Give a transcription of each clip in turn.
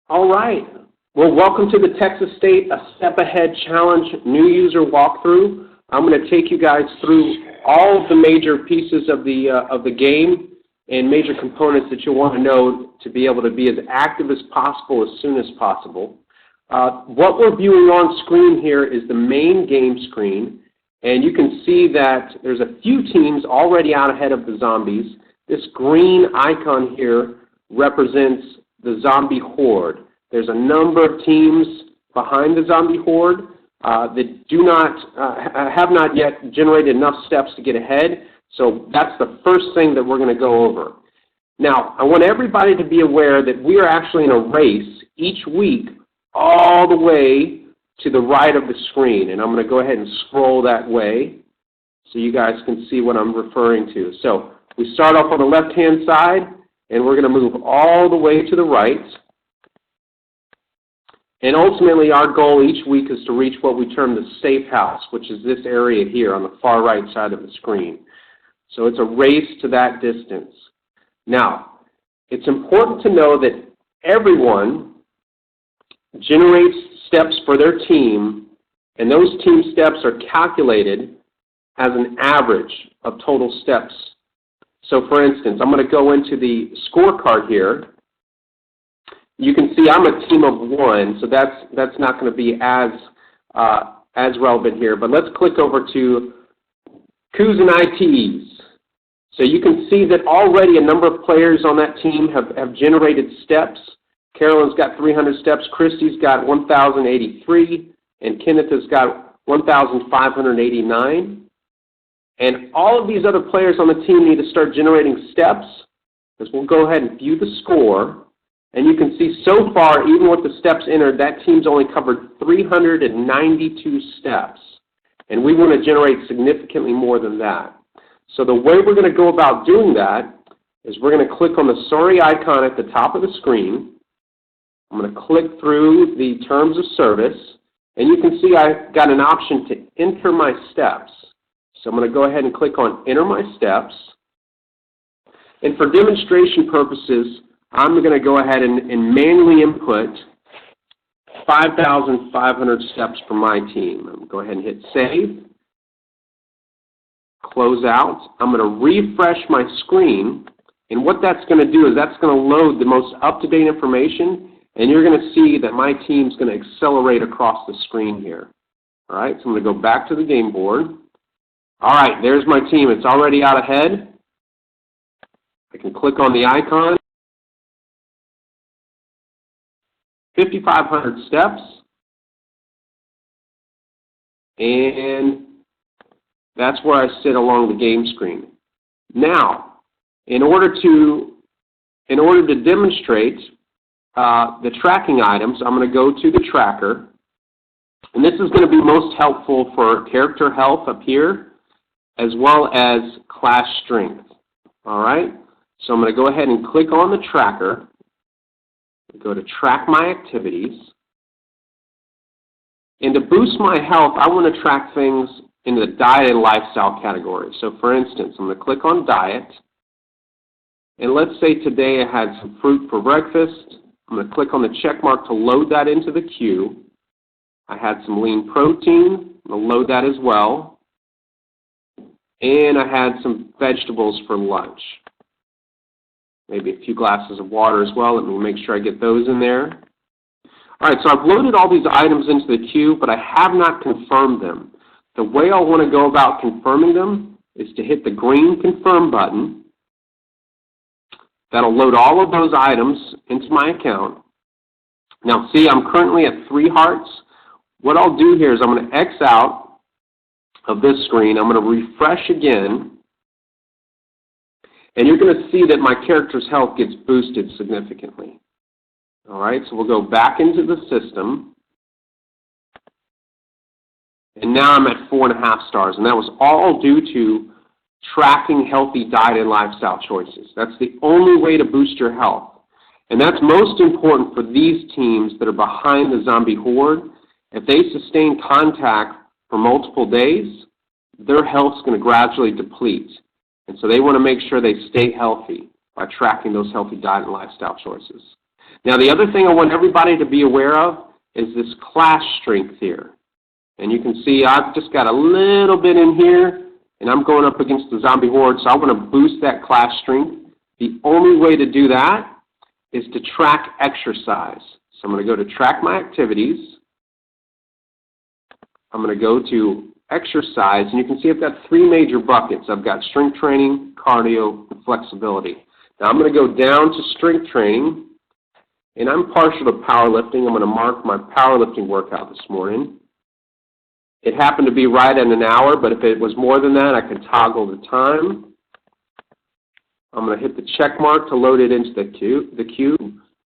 All right. Well, welcome to the Texas State A Step Ahead Challenge new user walkthrough. I'm going to take you guys through all of the major pieces of the game and major components that you'll want to know to be able to be as active as possible as soon as possible. What we're viewing on screen here is the main game screen, and you can see that there's a few teams already out ahead of the zombies. This green icon here represents the zombie horde. There's a number of teams behind the zombie horde that have not yet generated enough steps to get ahead. So that's the first thing that we're going to go over. Now, I want everybody to be aware that we are actually in a race each week all the way to the right of the screen. And I'm going to go ahead and scroll that way so you guys can see what I'm referring to. So we start off on the left-hand side, and we're going to move all the way to the right. And ultimately, our goal each week is to reach what we term the safe house, which is this area here on the far right side of the screen. So it's a race to that distance. Now, it's important to know that everyone generates steps for their team, and those team steps are calculated as an average of total steps. So for instance, I'm going to go into the scorecard here. You can see I'm a team of one, so that's not going to be as relevant here. But let's click over to Coups and ITs. So you can see that already a number of players on that team have generated steps. Carolyn's got 300 steps, Christy's got 1,083, and Kenneth has got 1,589. And all of these other players on the team need to start generating steps, because we'll go ahead and view the score. And you can see so far, even with the steps entered, that team's only covered 392 steps. And we want to generate significantly more than that. So the way we're going to go about doing that is we're going to click on the sorry icon at the top of the screen. I'm going to click through the terms of service, and you can see I've got an option to enter my steps. So I'm going to go ahead and click on enter my steps. And for demonstration purposes, I'm going to go ahead and manually input 5,500 steps for my team. I'm going to go ahead and hit save, close out. I'm going to refresh my screen, and what that's going to do is that's going to load the most up-to-date information, and you're going to see that my team's going to accelerate across the screen here. All right, so I'm going to go back to the game board. All right, there's my team. It's already out ahead. I can click on the icon. 5,500 steps. And that's where I sit along the game screen. Now, in order to demonstrate the tracking items, I'm going to go to the tracker. And this is going to be most helpful for character health up here, as well as class strength. All right? So I'm going to go ahead and click on the tracker. Go to track my activities. And to boost my health, I want to track things in the diet and lifestyle category. So for instance, I'm going to click on diet. And let's say today I had some fruit for breakfast. I'm going to click on the check mark to load that into the queue. I had some lean protein. I'm going to load that as well. And I had some vegetables for lunch. Maybe a few glasses of water as well. Let me make sure I get those in there. All right, so I've loaded all these items into the queue, but I have not confirmed them. The way I want to go about confirming them is to hit the green confirm button. That'll load all of those items into my account. Now see, I'm currently at 3 hearts. What I'll do here is I'm going to X out of this screen. I'm going to refresh again. And you're going to see that my character's health gets boosted significantly. All right, so we'll go back into the system. And now I'm at 4.5 stars. And that was all due to tracking healthy diet and lifestyle choices. That's the only way to boost your health. And that's most important for these teams that are behind the zombie horde. If they sustain contact for multiple days, their health's going to gradually deplete. And so they want to make sure they stay healthy by tracking those healthy diet and lifestyle choices. Now, the other thing I want everybody to be aware of is this class strength here. And you can see I've just got a little bit in here, and I'm going up against the zombie horde, so I want to boost that class strength. The only way to do that is to track exercise. So I'm going to go to track my activities. I'm going to go to exercise, and you can see I've got three major buckets. I've got strength training, cardio, and flexibility. Now I'm going to go down to strength training, and I'm partial to powerlifting. I'm going to mark my powerlifting workout this morning. It happened to be right at an hour, but if it was more than that, I could toggle the time. I'm going to hit the check mark to load it into the queue.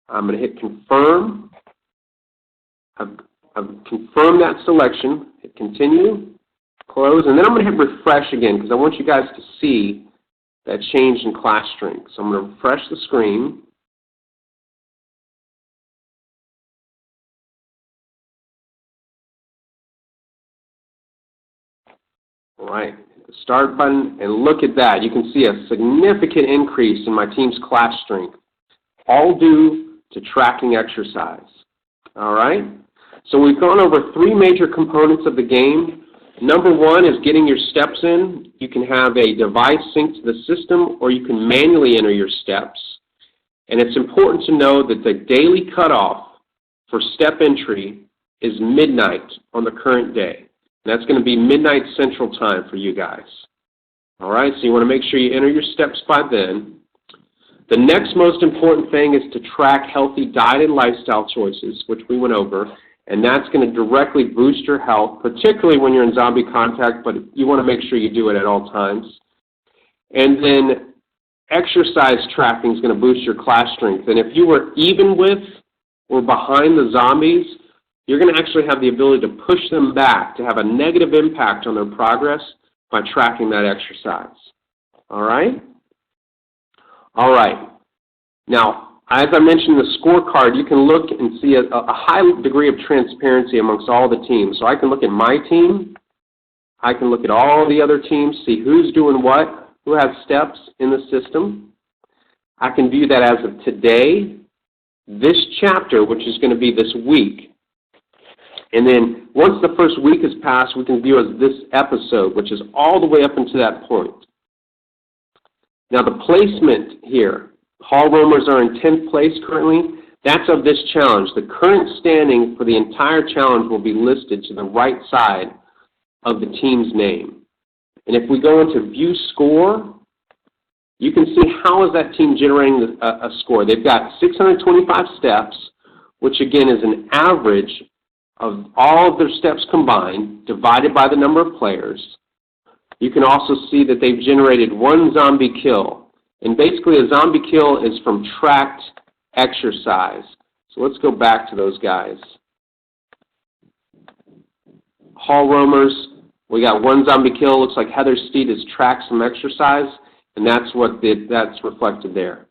I'm going to hit confirm. I've confirmed that selection. Hit continue, close, and then I'm going to hit refresh again because I want you guys to see that change in class strength. So I'm going to refresh the screen. All right, hit the start button, and look at that. You can see a significant increase in my team's class strength, all due to tracking exercise. All right? So we've gone over three major components of the game. Number one is getting your steps in. You can have a device synced to the system, or you can manually enter your steps. And it's important to know that the daily cutoff for step entry is midnight on the current day. And that's going to be midnight Central Time for you guys. All right, so you want to make sure you enter your steps by then. The next most important thing is to track healthy diet and lifestyle choices, which we went over. And that's going to directly boost your health, particularly when you're in zombie contact, but you want to make sure you do it at all times. And then exercise tracking is going to boost your class strength. And if you were even with or behind the zombies, you're going to actually have the ability to push them back, to have a negative impact on their progress by tracking that exercise. All right? All right. Now, as I mentioned, the scorecard, you can look and see a high degree of transparency amongst all the teams. So I can look at my team. I can look at all the other teams, see who's doing what, who has steps in the system. I can view that as of today, this chapter, which is going to be this week. And then once the first week has passed, we can view as this episode, which is all the way up until that point. Now the placement here, Hall Roamers are in 10th place currently. That's of this challenge. The current standing for the entire challenge will be listed to the right side of the team's name. And if we go into view score, you can see how is that team generating a score. They've got 625 steps, which again is an average of all of their steps combined, divided by the number of players. You can also see that they've generated one zombie kill. And basically a zombie kill is from tracked exercise. So let's go back to those guys. Hall Roamers, we got one zombie kill. Looks like Heather Steed has tracked some exercise, and that's reflected there.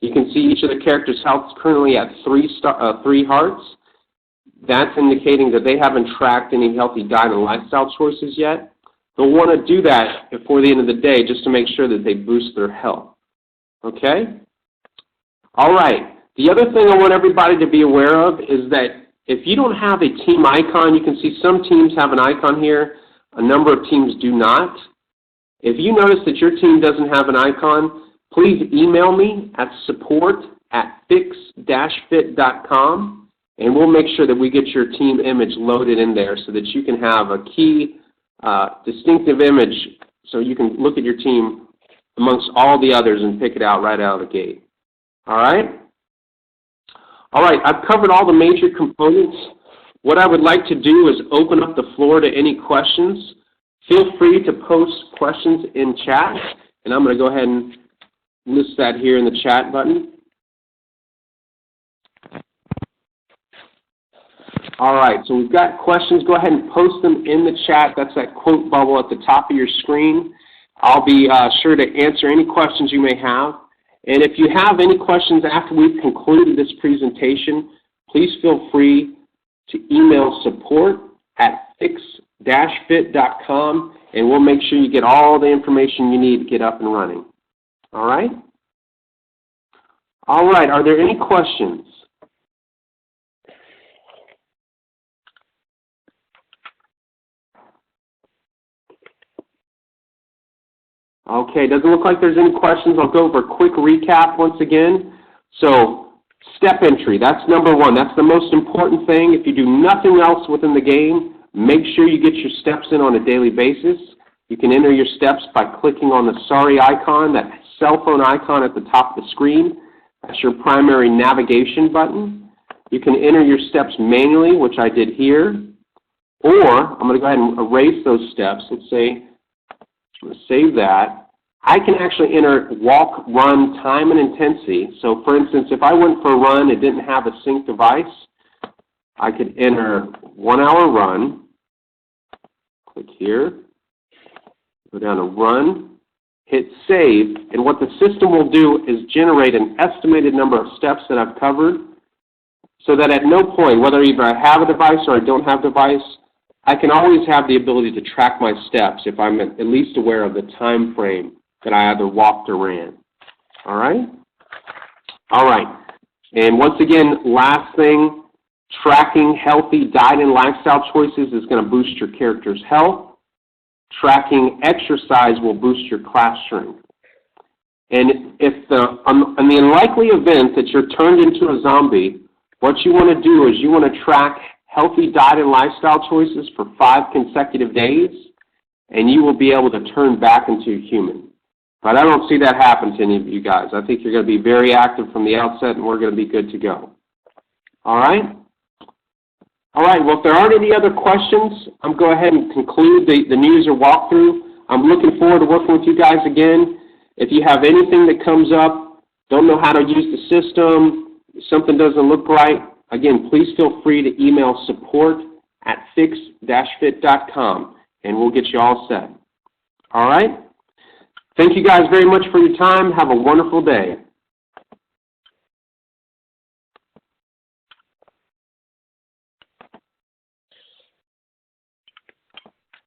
You can see each of the characters' health is currently at 3 hearts. That's indicating that they haven't tracked any healthy diet and lifestyle choices yet. They'll want to do that before the end of the day just to make sure that they boost their health. Okay? All right. The other thing I want everybody to be aware of is that if you don't have a team icon, you can see some teams have an icon here. A number of teams do not. If you notice that your team doesn't have an icon, please email me at support@fix-fit.com. And we'll make sure that we get your team image loaded in there so that you can have a key distinctive image so you can look at your team amongst all the others and pick it out right out of the gate. All right? All right, I've covered all the major components. What I would like to do is open up the floor to any questions. Feel free to post questions in chat, and I'm going to go ahead and list that here in the chat button. All right, so we've got questions. Go ahead and post them in the chat. That's that quote bubble at the top of your screen. I'll be sure to answer any questions you may have. And if you have any questions after we've concluded this presentation, please feel free to email support@fix-fit.com, and we'll make sure you get all the information you need to get up and running. All right? All right, are there any questions? Okay, doesn't look like there's any questions. I'll go over a quick recap once again. So, step entry, that's number one. That's the most important thing. If you do nothing else within the game, make sure you get your steps in on a daily basis. You can enter your steps by clicking on the Sorry icon, that cell phone icon at the top of the screen. That's your primary navigation button. You can enter your steps manually, which I did here. Or, I'm going to go ahead and erase those steps. Let's say, I'm going to save that. I can actually enter walk, run, time, and intensity. So, for instance, if I went for a run and didn't have a sync device, I could enter 1 hour run. Click here. Go down to run. Hit save. And what the system will do is generate an estimated number of steps that I've covered so that at no point, whether either I have a device or I don't have a device, I can always have the ability to track my steps if I'm at least aware of the time frame that I either walked or ran. All right? All right. And once again, last thing, tracking healthy diet and lifestyle choices is going to boost your character's health. Tracking exercise will boost your class strength. And if in the unlikely event that you're turned into a zombie, what you want to do is you want to track healthy diet and lifestyle choices for 5 consecutive days, and you will be able to turn back into a human. But I don't see that happen to any of you guys. I think you're going to be very active from the outset, and we're going to be good to go. All right? All right, well, if there aren't any other questions, I'm going to go ahead and conclude the news or walkthrough. I'm looking forward to working with you guys again. If you have anything that comes up, don't know how to use the system, something doesn't look right, again, please feel free to email support@fix-fit.com, and we'll get you all set. All right? Thank you guys very much for your time. Have a wonderful day.